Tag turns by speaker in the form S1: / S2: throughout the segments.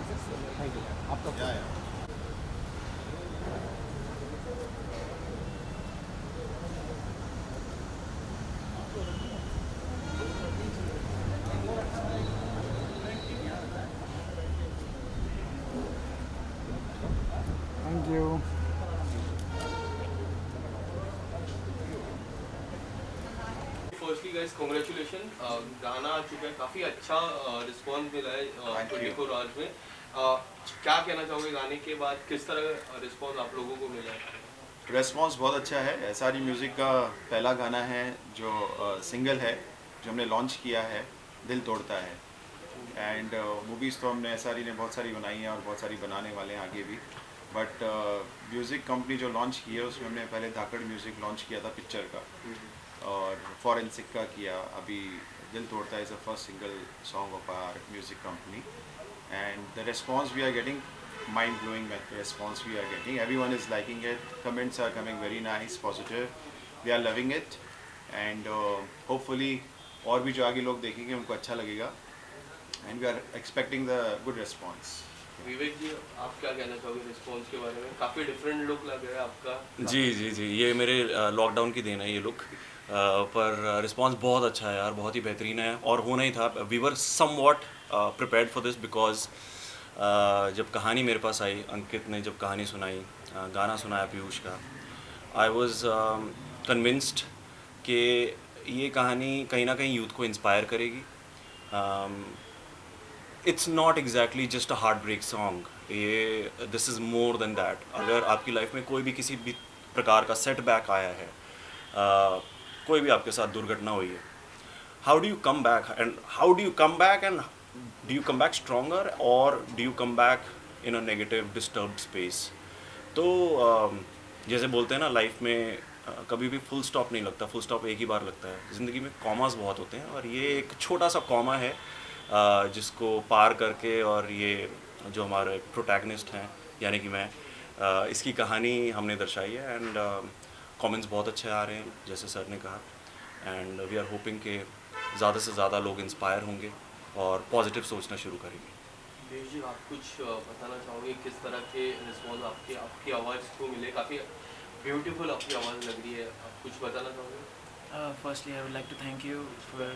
S1: Thank you आपका
S2: या या
S1: thank you.
S3: Firstly guys congratulation, गाना आ चुका है, काफ़ी अच्छा रिस्पॉन्स मिला है
S2: Thank you.
S3: 24 आवर्स में। क्या कहना चाहोगे गाने के बाद, किस तरह रिस्पॉन्स आप लोगों को मिला है?
S2: रेस्पॉन्स बहुत अच्छा है। एसआरई म्यूज़िक का पहला गाना है जो सिंगल है, जो हमने लॉन्च किया है, दिल तोड़ता है। एंड मूवीज़ तो हमने एसआरई ने बहुत सारी बनाई हैं और बहुत सारी बनाने वाले हैं आगे भी। बट म्यूज़िक कंपनी जो लॉन्च की है उसमें हमने पहले धाकड़ म्यूज़िक लॉन्च किया था पिक्चर का, और फॉरेंसिक का किया। अभी दिल तोड़ता है is the first single song of our music company, and the response we are getting, mind blowing response we are getting. Everyone is liking it, comments are coming very nice, positive, they are loving it, and hopefully और भी जो आगे लोग देखेंगे उनको अच्छा लगेगा, and we are expecting the good response.
S3: विवेक जी, आप क्या कहना चाहोगे रिस्पॉन्स के बारे में? काफ़ी डिफरेंट लुक लग रहा है आपका।
S4: जी जी जी, ये मेरे लॉकडाउन की देन है ये लुक। पर रिस्पांस बहुत अच्छा है यार, बहुत ही बेहतरीन है और होना ही था। We were somewhat prepared for this because जब कहानी मेरे पास आई, अंकित ने जब कहानी सुनाई, गाना सुनाया पीयूष का, आई वॉज कन्विंस्ड कि ये कहानी कहीं ना कहीं यूथ को इंस्पायर करेगी। It's not exactly just a heart break song, ये this is more than that. अगर आपकी लाइफ में कोई भी किसी भी प्रकार का सेटबैक आया है, कोई भी आपके साथ दुर्घटना हुई है, how do you come back and do you come back stronger और do you come back in a negative disturbed space. तो जैसे बोलते हैं ना लाइफ में, कभी भी फुल स्टॉप नहीं लगता, फुल स्टॉप एक ही बार लगता है। ज़िंदगी में कॉमास बहुत होते हैं और ये एक छोटा सा कॉमा है जिसको पार करके, और ये जो हमारे प्रोटैगनिस्ट हैं यानी कि मैं, इसकी कहानी हमने दर्शाई है। एंड कमेंट्स बहुत अच्छे आ रहे हैं जैसे सर ने कहा, एंड वी आर होपिंग कि ज़्यादा से ज़्यादा लोग इंस्पायर होंगे और पॉजिटिव सोचना शुरू करेंगे।
S3: देश जी, आप कुछ बताना चाहोगे किस तरह के रिस्पॉन्स आपकी आपकी आवाज़ को मिले? काफ़ी ब्यूटीफुल आपकी आवाज़ लग रही है, आप कुछ बताना चाहोगे?
S5: Firstly, I would like to thank you for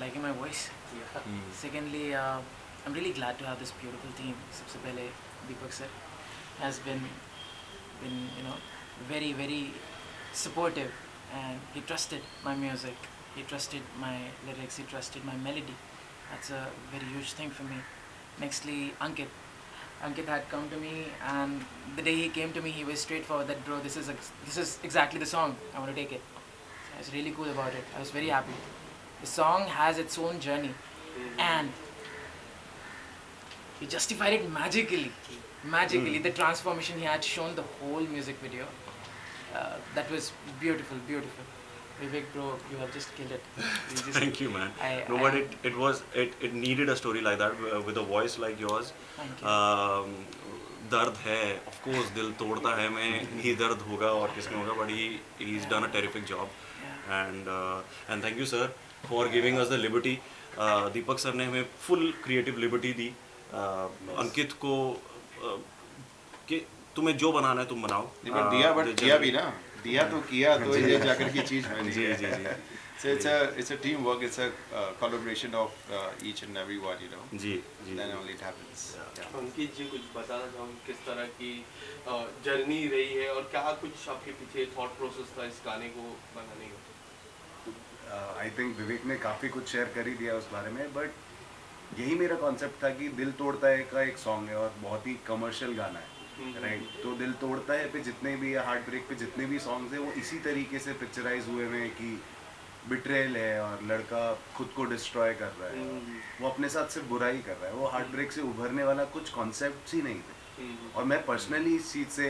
S5: liking my voice.
S3: Yeah.
S5: Secondly, I'm really glad to have this beautiful team. सबसे पहले Deepak sir has been very very supportive, and he trusted my music, he trusted my lyrics, he trusted my melody. That's a very huge thing for me. Nextly, Ankit had come to me, and the day he came to me, he was straightforward that, bro, this is exactly the song. I want to take it. I was really cool about it. I was very happy. The song has its own journey, and he justified it magically. The transformation he had shown the whole music video. That was beautiful, beautiful. Vivek, bro, you have just killed it.
S4: Thank you, man.
S5: I-
S4: But it needed a story like that with a voice like yours.
S5: Thank you.
S4: दर्द है, of course दिल तोड़ता है में ही दर्द होगा और किसमें होगा, but he is done a terrific job. And thank you sir for giving us the liberty. Deepak sir ने हमें फुल क्रिएटिव लिबर्टी दी। अंकित को कि तुम्हें जो बनाना है तुम बनाओ।
S2: But दिया भी ना, दिया तो किया, तो ये जाकर की चीज़ बनी
S4: जी
S2: है।
S4: जी जी
S2: So it's a teamwork, it's a collaboration of each and every one, you know.
S4: Ji ji.
S2: Then only it happens. Yeah.
S3: अंकित जी, कुछ बताना चाहोगे किस तरह की जर्नी रही है और क्या कुछ आपके पीछे थॉट प्रोसेस था इस गाने को बनाने का?
S6: आई थिंक विवेक ने काफ़ी कुछ शेयर कर ही दिया उस बारे में, बट यही मेरा कॉन्सेप्ट था कि दिल तोड़ता है का एक सॉन्ग है और बहुत ही कमर्शियल गाना है, राइट। तो दिल तोड़ता है पे जितने भी, हार्ट ब्रेक पे जितने भी सॉन्ग्स हैं वो इसी तरीके से पिक्चराइज हुए हुए हैं कि बिट्रेल है और लड़का खुद को डिस्ट्रॉय कर रहा है, वो अपने साथ सिर्फ बुराई कर रहा है, वो हार्ट ब्रेक से उभरने वाला कुछ कॉन्सेप्ट ही नहीं थे। और मैं पर्सनली इस चीज़ से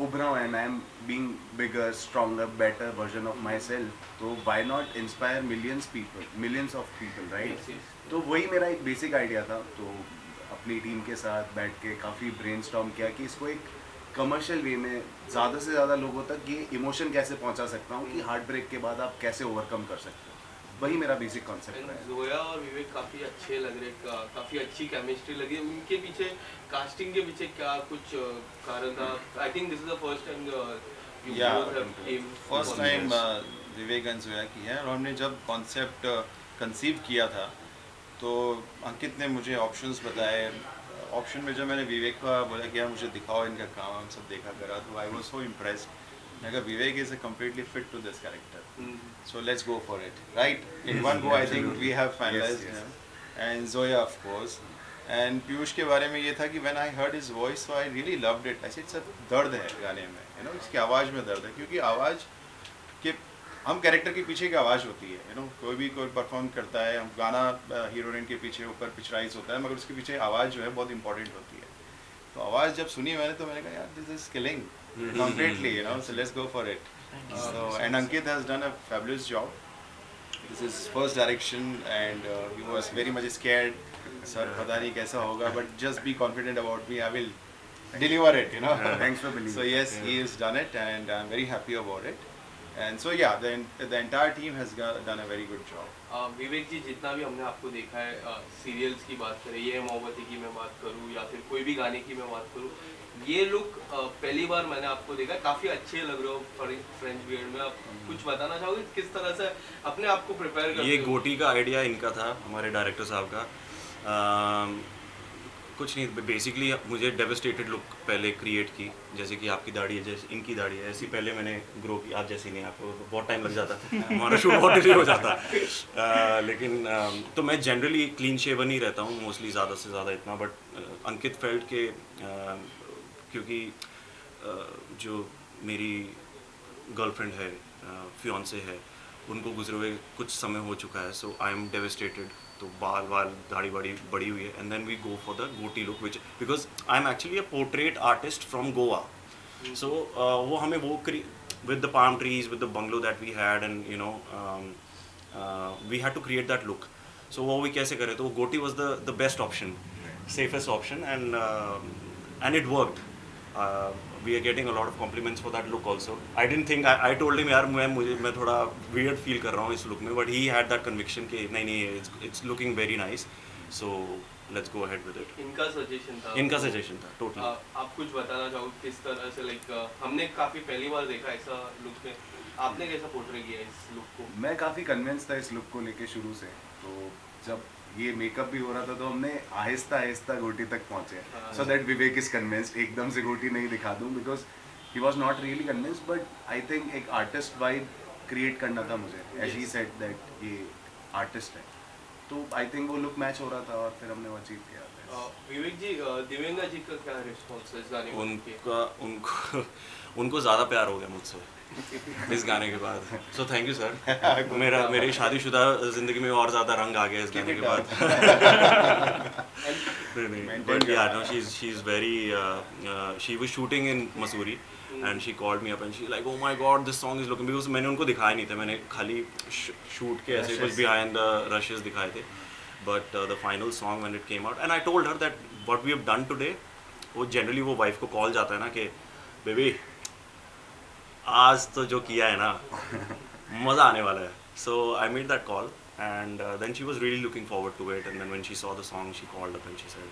S6: उभरा हूँ, and I am being bigger, stronger, better version of myself. तो why not inspire millions of people, right.
S3: Yes, yes.
S6: तो वही मेरा एक बेसिक आइडिया था। तो अपनी टीम के साथ बैठ के काफ़ी ब्रेनस्टॉर्म किया कि इसको एक कमर्शियल वे में ज़्यादा से ज़्यादा लोगों तक ये इमोशन कैसे पहुंचा सकता हूँ कि हार्ट ब्रेक के बाद आप कैसे ओवरकम कर सकते हो। वही मेरा बेसिक कॉन्सेप्ट रहा है।
S3: जोया और विवेक काफी अच्छे लग रहे, काफी अच्छी केमिस्ट्री लगी। उनके पीछे कास्टिंग के पीछे क्या कुछ कारण था? I think this is the first time you
S2: Yeah,
S3: both have came
S2: first time Vivek and Zoya की है। और हमने जब कॉन्सेप्ट कंसीव किया था तो अंकित ने मुझे ऑप्शंस बताए। ऑप्शन में जब मैंने विवेक का बोला कि यार मुझे दिखाओ इनका काम, हम सब देखा करा, तो आई वाज सो इम्प्रेस्ड। मैं कहा Vivek is completely fit to this character, so let's go for it, right? In one go I think we have finalised him and Zoya of course. And Piyush के बारे में ये था कि when I heard his voice so I really loved it. ऐसे it's दर्द है गाने में, यू नो, इसकी आवाज़ में दर्द है, क्योंकि आवाज़ के हम कैरेक्टर के पीछे की आवाज़ होती है, यू नो, कोई परफॉर्म करता है, हम गाना हीरोइन के पीछे ऊपर पिक्चराइज होता है, मगर उसके पीछे आवाज़ जो है बहुत इंपॉर्टेंट होती है। तो आवाज़ जब सुनी मैंने तो मैंने कहा यार this is killing completely, you know, so let's go for it. So and Ankit has done a fabulous job. This is his first direction and he was very much scared. Sir, पता नहीं कैसा होगा, but just be confident about me. I will deliver it, you know.
S6: Thanks for believing.
S2: So yes, he has done it and I'm very happy about it. And so yeah, the entire team has done a very good job.
S3: विवेक जी, जितना भी हमने आपको देखा है, serials की बात करें, ये मोहब्बती की मैं बात करूँ या फिर कोई भी गाने की मैं बात करूँ, ये लुक पहली बार मैंने आपको देखा, काफ़ी अच्छे लग रहे हो फ्रेंच बियर्ड में। आप कुछ बताना चाहोगे किस तरह से अपने आप को प्रिपेयर करते
S4: ये
S3: हो?
S4: गोटी का आइडिया इनका था, हमारे डायरेक्टर साहब का। कुछ नहीं, बेसिकली मुझे डेविस्टेटेड लुक पहले क्रिएट की, जैसे कि आपकी दाढ़ी है, जैसे इनकी दाढ़ी है, ऐसी पहले मैंने ग्रो की। आप जैसी नहीं, आपको बहुत टाइम लग जाता, हमारा शूट बहुत डिले हो जाता। लेकिन तो मैं जनरली क्लीन शेवन ही रहता हूँ मोस्टली, ज़्यादा से ज़्यादा इतना। बट अंकित फेल्ट के क्योंकि जो मेरी गर्लफ्रेंड है, फियांसे है, उनको गुजरे हुए कुछ समय हो चुका है, सो आई एम डेविस्टेटेड। तो बाल दाढ़ी बड़ी बड़ी हुई है, and then we go for the goatee look, which because I am actually a portrait artist from Goa. So वो हमें वो with the palm trees, with the bungalow that we had, and you know we had to create that look. So वो भी कैसे करें, तो goatee was the best option, safest option, and it worked. We are getting a lot of compliments for that look also. I didn't think, I told him यार मैं थोड़ा weird feel कर रहा हूँ इस look में, but he had that conviction कि नहीं it's looking very nice, so let's go ahead with it.
S3: इनका सजेशन था?
S4: इनका सजेशन था totally.
S3: आप कुछ बताना चाहोगे किस तरह से, लाइक हमने काफ़ी पहली बार देखा ऐसा लुक में, आपने कैसा पोर्ट्रे किया इस लुक को?
S6: मैं काफ़ी कन्विंस था इस लुक को लेके शुरू से। तो जब ये मेकअप भी हो रहा था तो हमने आहिस्ता आहिस्ता गोटी तक पहुंचे, so that Vivek is convinced. एकदम से गोटी नहीं दिखा दूं, because he was not really convinced, but I think एक आर्टिस्ट वाइब क्रिएट करना था मुझे, एज ही सेड दैट ये आर्टिस्ट है, तो आई थिंक वो लुक मैच हो रहा था और फिर हमने वो अचीव किया।
S3: विवेक जी, दिव्यंगा जी का क्या रिस्पॉन्स है इस गाने को?
S4: उनको ज़्यादा प्यार हो गया मुझसे इस गाने के बाद, सो थैंक यू सर। मेरी शादीशुदा ज़िंदगी में और ज़्यादा रंग आ गया इस गाने के बाद। But yeah, no, she's very she was shooting in Mussoorie and she called me up and she's like, oh my god, this song is looking, because मैंने उनको दिखाया नहीं था, मैंने खाली शूट के ऐसे कुछ behind the rushes दिखाए थे, but the final song when it came out and I told her that what we have done today, वो generally वो wife को call जाता है ना कि बेबी आज तो जो किया है ना मज़ा आने वाला है, so I made that call and then she was really looking forward to it, and then when she saw the song she called up and she said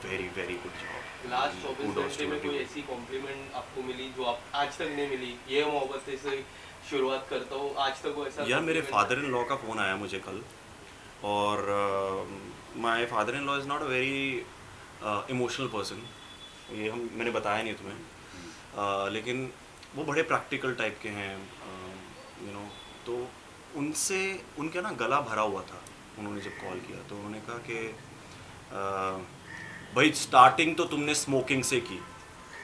S4: very very good job.
S3: Last 24 घंटे में कोई ऐसी complement आपको मिली जो आप आज तक नहीं मिली? ये मोहब्बत से शुरुआत करता हूँ, आज तक वो ऐसा?
S4: यार मेरे फादर इन लॉ का फ़ोन आया मुझे कल, और my father in law is not a very emotional person, ये मैंने बताया नहीं तुम्हें, लेकिन वो बड़े प्रैक्टिकल टाइप के हैं, यू नो। तो उनसे उनका ना गला भरा हुआ था, उन्होंने जब कॉल किया तो उन्होंने कहा कि भाई स्टार्टिंग तो तुमने स्मोकिंग से की,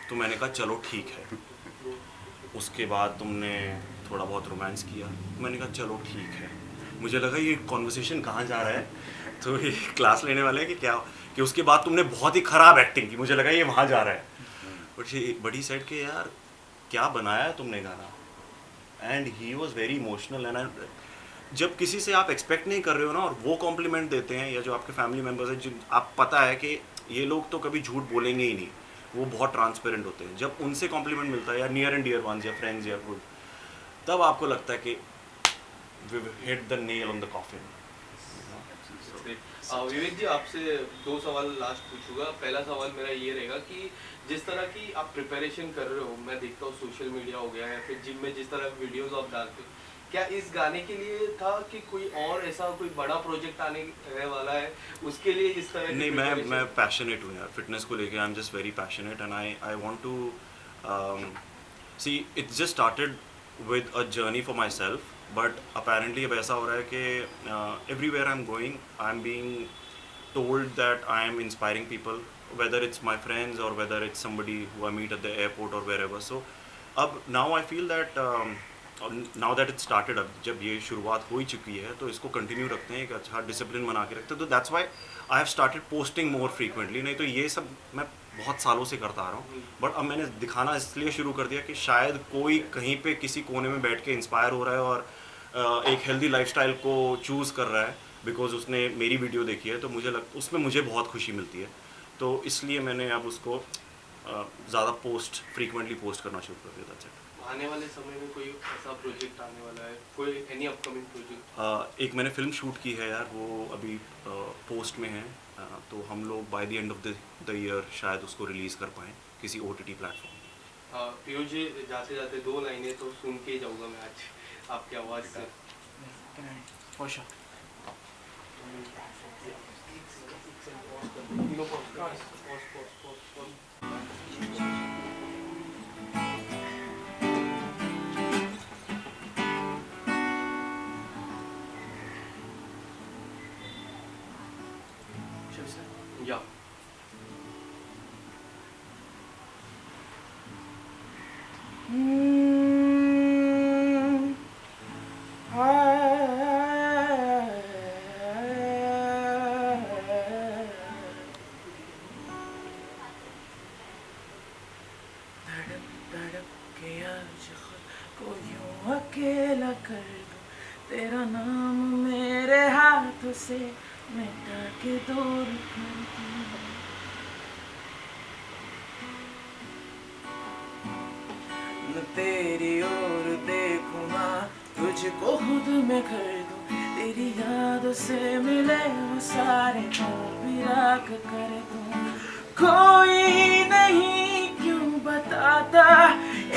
S4: तो मैंने कहा चलो ठीक है, उसके बाद तुमने थोड़ा बहुत रोमांस किया, मैंने कहा चलो ठीक है। मुझे लगा ये कॉन्वर्सेशन कहाँ जा रहा है, तो ये क्लास लेने वाले हैं कि क्या, कि उसके बाद तुमने बहुत ही ख़राब एक्टिंग की, मुझे लगा ये वहाँ जा रहा है, बट ही सेड कि यार क्या बनाया है तुमने गाना, and he was very emotional. And जब किसी से आप एक्सपेक्ट नहीं कर रहे हो ना और वो कॉम्प्लीमेंट देते हैं, या जो आपके फैमिली मेम्बर्स हैं जिन आप पता है कि ये लोग तो कभी झूठ बोलेंगे ही नहीं, वो बहुत ट्रांसपेरेंट होते हैं, जब उनसे कॉम्प्लीमेंट मिलता है या नियर एंड डियर वंस या फ्रेंड्स या फूड, तब आपको लगता है कि we've hit the nail on the coffin.
S3: विवेक जी आपसे 2 सवाल लास्ट पूछूंगा। पहला सवाल मेरा ये रहेगा कि जिस तरह की आप प्रिपरेशन कर रहे हो, मैं देखता हूँ सोशल मीडिया हो गया या फिर जिम में जिस तरह वीडियोस आप डालते हो, क्या इस गाने के लिए था कि कोई और ऐसा कोई बड़ा प्रोजेक्ट आने वाला है उसके लिए इस तरह की
S4: नहीं,
S3: preparation?
S4: मैं पैशनेट हूँ यार फिटनेस को लेके. I am just very passionate and I want to see it's just started with a journey for myself, but apparently अब ऐसा हो रहा है कि everywhere I am going I am being told that I am inspiring people, whether it's my friends or whether it's somebody who I meet at the airport or wherever. So now I feel that now that it started, अब जब ये शुरुआत हो ही चुकी है तो इसको continue रखते हैं, एक अच्छा डिसिप्लिन बना के रखते हैं. तो that's why I have started posting more frequently. नहीं तो ये सब मैं बहुत सालों से करता आ रहा हूँ, बट अब मैंने दिखाना इसलिए शुरू कर दिया कि शायद कोई कहीं पे किसी कोने में बैठ के इंस्पायर हो रहा है और एक हेल्दी लाइफस्टाइल को चूज़ कर रहा है बिकॉज उसने मेरी वीडियो देखी है, तो उसमें मुझे बहुत खुशी मिलती है. तो इसलिए मैंने अब उसको ज़्यादा फ्रीक्वेंटली पोस्ट करना शुरू कर दिया था.
S3: आने वाले समय में कोई ऐसा प्रोजेक्ट आने वाला है, कोई एनी अपकमिंग प्रोजेक्ट?
S4: एक मैंने फिल्म शूट की है यार, वो अभी पोस्ट में है. तो हम लोग by the end of the year शायद उसको रिलीज़ कर पाएँ किसी OTT प्लेटफॉर्म.
S3: पीयूष जी जाते जाते 2 लाइनें तो सुन के ही जाऊँगा मैं आज आपकी आवाज़ से.
S5: For sure.
S3: या
S5: अकेला कर दूं, तेरा नाम मेरे हाथों से मिटा के दूर कर दूं. तेरी ओर देखूं ना, तुझको खुद में कर दूं, तेरी यादों से मिले वो सारे विराग कर दूं. कोई नहीं क्यों बताता,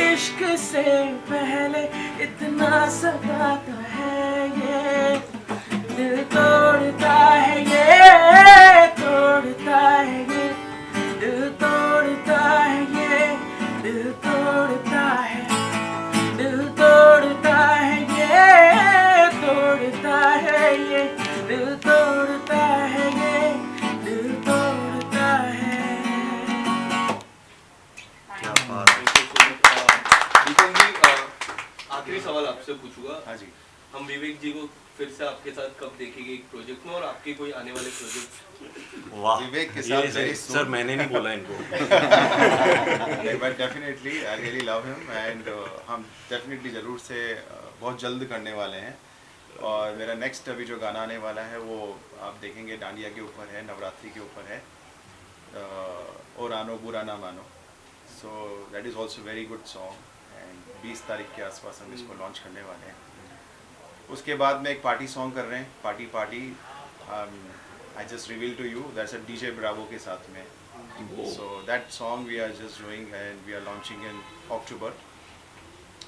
S5: इश्क से पहले इतना सताता है ये. दिल तोड़ता है ये, तोड़ता है ये, दिल तोड़ता है ये, दिल तोड़ता है, दिल तोड़ता है ये, तोड़ता है ये, दिल तोड़ता है ये, दिल तोड़ता है.
S4: क्या बात है.
S3: विक्रम जी आखिरी सवाल आपसे पूछूंगा.
S2: हाँ जी.
S3: हम विवेक जी को फिर से आपके साथ कब देखेंगे एक प्रोजेक्ट में, और आपके कोई आने वाले प्रोजेक्ट?
S4: वाह,
S2: विवेक के साथ very soon.
S4: सर मैंने नहीं बोला इनको.
S2: But definitely I really love him and हम डेफिनेटली ज़रूर से बहुत जल्द करने वाले हैं. और मेरा नेक्स्ट अभी जो गाना आने वाला है वो आप देखेंगे डांडिया के ऊपर है, नवरात्रि के ऊपर है, और आनो बुरा ना मानो. So that is also very good song and 20 तारीख के आसपास हम इसको लॉन्च करने वाले हैं. उसके बाद में एक पार्टी सॉन्ग कर रहे हैं, party party. I just reveal to you that's a DJ Bravo के साथ में. So that song we are just doing and we are launching in October.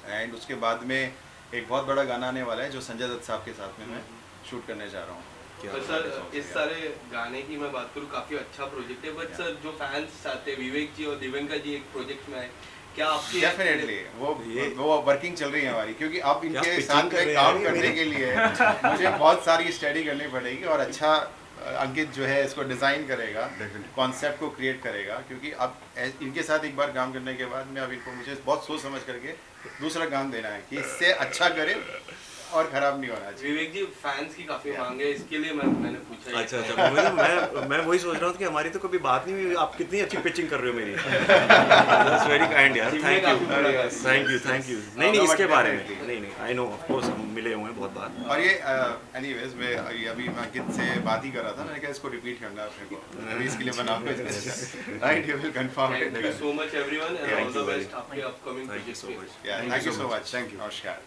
S2: And उसके बाद में एक बहुत बड़ा गाना आने वाला है जो संजय दत्त साहब के साथ में मैं शूट करने जा रहा हूँ.
S3: तो सर इस सारे गाने की मैं बात करूँ, काफ़ी अच्छा प्रोजेक्ट है. बट सर जो फैंस चाहते हैं विवेक जी और दिव्यांका जी एक प्रोजेक्ट में आए, क्या आपकी?
S2: डेफिनेटली वो वर्किंग चल रही है हमारी, क्योंकि अब इनके
S4: pitching
S2: साथ
S4: कर रहे
S2: में
S4: हैं
S2: काम
S4: ये
S2: करने
S4: मेरे?
S2: के लिए मुझे बहुत सारी स्टडी करनी पड़ेगी. और अच्छा अंकित जो है इसको डिज़ाइन करेगा, कॉन्सेप्ट को क्रिएट करेगा. क्योंकि अब इनके साथ एक बार काम करने के बाद में अब इनको मुझे बहुत सोच समझ करके दूसरा काम देना है कि इससे अच्छा करे और खराब नहीं होना चाहिए.
S3: विवेक जी फैंस की काफ़ी मांग है, इसके लिए मैंने पूछा.
S4: अच्छा अच्छा, मैं वही सोच रहा हूँ कि हमारी तो कभी बात नहीं हुई. आप कितनी अच्छी पिचिंग कर रहे हो मेरी. दैट्स वेरी काइंड यार, थैंक यू. नहीं इसके बारे में नहीं आई नो ऑफ कोर्स हम मिले हुए हैं बहुत बार.
S2: और ये एनीवेज मैं अभी अंकित से बात ही कर रहा था, मैंने कहा इसको रिपीट करना है अपने को, अभी इसके लिए बना right. You will confirm it.
S3: Thank you so much everyone and all the best आपके upcoming
S4: Thank you so
S3: projects.
S4: much.
S2: Thank you so much. Thank you. नमस्कार.